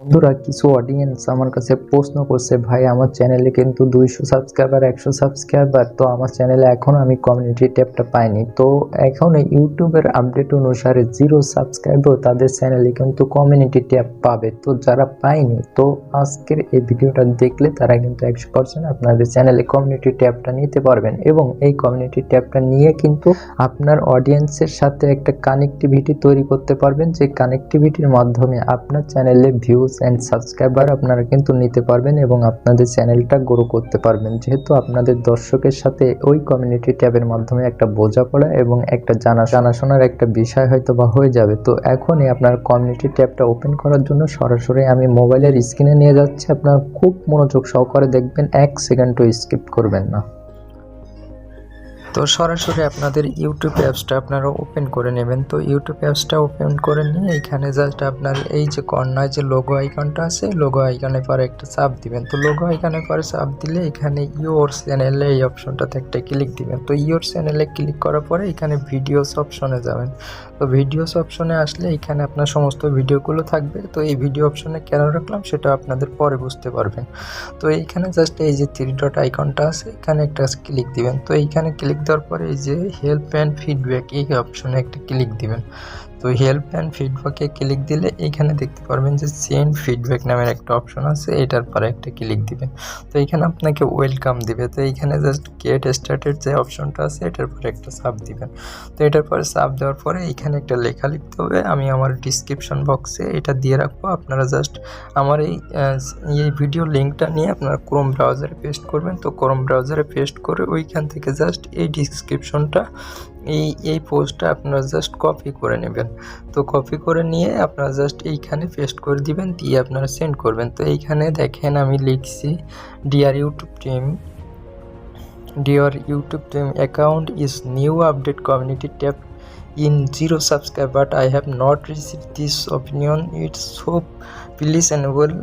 বন্ধুরা, কিছু অডিয়েন্স আমার কাছে প্রশ্ন করছে, ভাই আমার চ্যানেলে কিন্তু 200 সাবস্ক্রাইবার 100 সাবস্ক্রাইবার, তো আমার চ্যানেলে এখন আমি কমিউনিটি ট্যাবটা পাইনি। তো এখন ইউটিউবের আপডেট অনুসারে 0 সাবস্ক্রাইবার তাদের চ্যানেলে কিন্তু কমিউনিটি ট্যাব পাবে। তো যারা পায়নি, তো আজকের এই ভিডিওটা দেখলে তারা কিন্তু 100% আপনাদের চ্যানেলে কমিউনিটি ট্যাবটা নিতে পারবেন এবং এই কমিউনিটি ট্যাবটা নিয়ে কিন্তু আপনার অডিয়েন্সের সাথে একটা কানেক্টিভিটি তৈরি করতে পারবেন, যে কানেক্টিভিটির মাধ্যমে আপনার চ্যানেলে ভিউজ এন্ড সাবস্ক্রাইবার আপনারা কিন্তু নিতে পারবেন এবং আপনাদের চ্যানেলটা গ্রো করতে পারবেন, যেহেতু আপনাদের দর্শকের সাথে ওই কমিউনিটি ট্যাবের মাধ্যমে একটা বোঝাপড়া এবং একটা জানাশোনার একটা বিষয় হয়তো বা হয়ে যাবে। তো এখনই আপনার কমিউনিটি ট্যাবটা ওপেন করার জন্য সরাসরি আমি মোবাইলের স্ক্রিনে নিয়ে যাচ্ছি। আপনারা খুব মনোযোগ সহকারে দেখবেন, 1 সেকেন্ডও স্কিপ করবেন না। তো সরাসরি আপনাদের ইউটিউব অ্যাপসটা আপনারা ওপেন করে নেবেন। তো ইউটিউব অ্যাপসটা ওপেন করে নিয়ে এখানে জাস্ট আপনার এই যে কর্নার যে লোগো আইকনটা আছে, লোগো আইকনে পরে একটা চাপ দিবেন। তো লোগো আইকনে পরে চাপ দিলে এখানে ইওর চ্যানেলে এই অপশনটাতে একটা ক্লিক দিবেন। তো ইওর চ্যানেলে ক্লিক করার পরে এখানে ভিডিওস অপশনে যাবেন। তো ভিডিওস অপশনে আসলে এখানে আপনার সমস্ত ভিডিওগুলো থাকবে। তো এই ভিডিও অপশনে কেন রাখলাম সেটা আপনাদের পরে বুঝতে পারবেন। তো এইখানে জাস্ট এই যে 3 ডট আইকনটা আছে, এখানে একটা ক্লিক দিবেন। তো এইখানে ক্লিক দেওয়ার পরে এই যে হেল্প অ্যান্ড ফিডব্যাক এই অপশনে একটা ক্লিক দিবেন। তো হেল্প অ্যান্ড ফিডব্যাকে ক্লিক দিলে এইখানে দেখতে পারবেন যে সেন্ড ফিডব্যাক নামের একটা অপশন আছে, এটার পরে একটা ক্লিক দিবেন। তো এইখানে আপনাকে ওয়েলকাম দিবে। তো এইখানে জাস্ট গেট স্টার্টেড যে অপশনটা আছে এটার পরে একটা সাব দিবেন। তো এটার পরে সাব দেওয়ার পরে এইখানে একটা লেখা লিখতে হবে, আমি আমার ডিসক্রিপশন বক্সে এটা দিয়ে রাখবো। আপনারা জাস্ট আমার এই ভিডিও লিঙ্কটা নিয়ে আপনারা ক্রোম ব্রাউজারে পেস্ট করবেন। তো ক্রোম ব্রাউজারে পেস্ট করে ওইখান থেকে জাস্ট এই ডিসক্রিপশনটা এই পোস্টটা আপনারা জাস্ট কপি করে নেবেন। তো কপি করে নিয়ে আপনারা জাস্ট এইখানে পেস্ট করে দিবেন, দিয়ে আপনারা সেন্ড করবেন। তো এইখানে দেখেন আমি লিখছি, deer YouTube team account is new update community tab in 0 subscribe, but I have not received this opinion. It's so please enable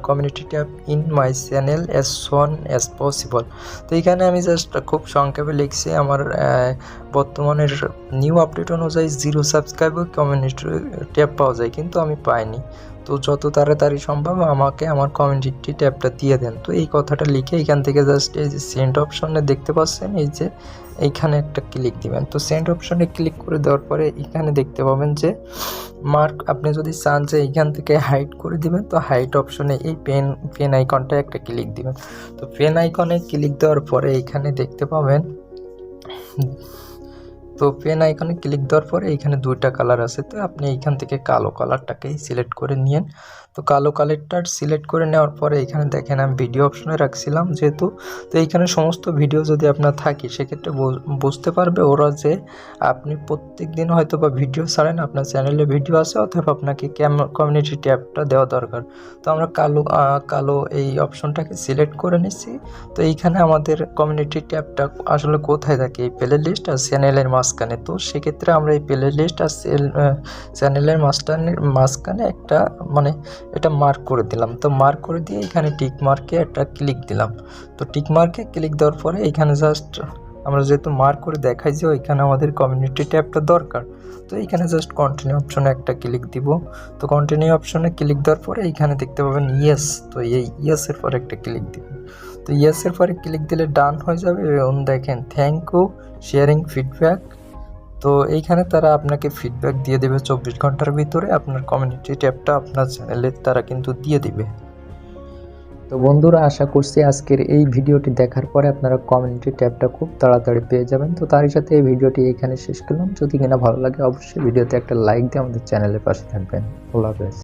community tab in my channel as soon as possible. তো এখানে আমি just খুব সংক্ষেপে লিখছি, আমার বর্তমানের new update অনুযায়ী 0 subscriber community tab পাওয়া যায়, কিন্তু আমি পাইনি। তো যত তাড়াতাড়ি সম্ভব আমাকে আমার কমিউনিটি ট্যাবটা দিয়ে দেন। তো এই কথাটা লিখে এখান থেকে জাস্ট এই যে সেন্ড অপশনে দেখতে পাচ্ছেন, এই যে এইখানে একটা ক্লিক দিবেন। তো সেন্ড অপশনে ক্লিক করে দেওয়ার পরে এখানে দেখতে পাবেন যে মার্ক, আপনি যদি চান যে এইখান থেকে হাইড করে দিবেন, তো হাইড অপশনে এই পেন আইকনটা একটা ক্লিক দিবেন। তো পেন আইকনে ক্লিক দেওয়ার পরে এখানে দেখতে পাবেন, তো পেন আইকনে ক্লিক দেওয়ার পরে এখানে 2টা কালার আছে। তো আপনি এইখান থেকে কালো কালারটাকেই সিলেক্ট করে নিন। তো কালো কালারটা সিলেক্ট করে নেওয়ার পরে এখানে দেখেন আমি ভিডিও অপশনে রাখছিলাম যেহেতু, তো এইখানে সমস্ত ভিডিও যদি আপনার থাকে সেক্ষেত্রে বুঝতে পারবে ওরা যে আপনি প্রত্যেক দিন হয়তো বা ভিডিও ছাড়েন, আপনার চ্যানেলে ভিডিও আছে, অথবা আপনাকে কমিউনিটি ট্যাবটা দেওয়া দরকার। তো আমরা কালো এই অপশনটাকে সিলেক্ট করে নিচ্ছি। তো এইখানে আমাদের কমিউনিটি ট্যাবটা আসলে কোথায় থাকে, এই প্লে লিস্ট আর চ্যানেলের মাঝখানে। তো সেক্ষেত্রে আমরা এই প্লে লিস্ট আর চ্যানেলের মাঝখানে একটা এটা মার্ক করে দিলাম। তো মার্ক করে দিয়ে এখানে টিক মার্কে একটা ক্লিক দিলাম। তো টিক মার্কে ক্লিক দেওয়ার পরে এখানে জাস্ট আমরা যেহেতু মার্ক করে দেখাই যে ওইখানে আমাদের কমিউনিটি ট্যাবটা দরকার, তো এইখানে জাস্ট কন্টিনিউ অপশনে একটা ক্লিক দিব। তো কন্টিনিউ অপশনে ক্লিক দেওয়ার পরে এইখানে দেখতে পাবেন ইয়েস। তো এই ইয়েসের পরে একটা ক্লিক দিবেন। তো ইয়েসের পরে ক্লিক দিলে ডান হয়ে যাবে এবং দেখেন থ্যাংক ইউ শেয়ারিং ফিডব্যাক। তো এইখানে তারা আপনাকে ফিডব্যাক দিয়ে দেবে 24 ঘন্টার ভিতরে, আপনার কমিউনিটি ট্যাবটা আপনার চ্যানেলে তারা কিন্তু দিয়ে দিবে। তো বন্ধুরা, আশা করছি আজকের এই ভিডিওটি দেখার পরে আপনারা কমিউনিটি ট্যাবটা খুব তাড়াতাড়ি পেয়ে যাবেন। তো তারই সাথে এই ভিডিওটি এখানে শেষ করলাম। যদি কিনা ভালো লাগে অবশ্যই ভিডিওতে একটা লাইক দিয়ে আমাদের চ্যানেলের পাশে থাকবেন। আল্লাহ হাফেজ।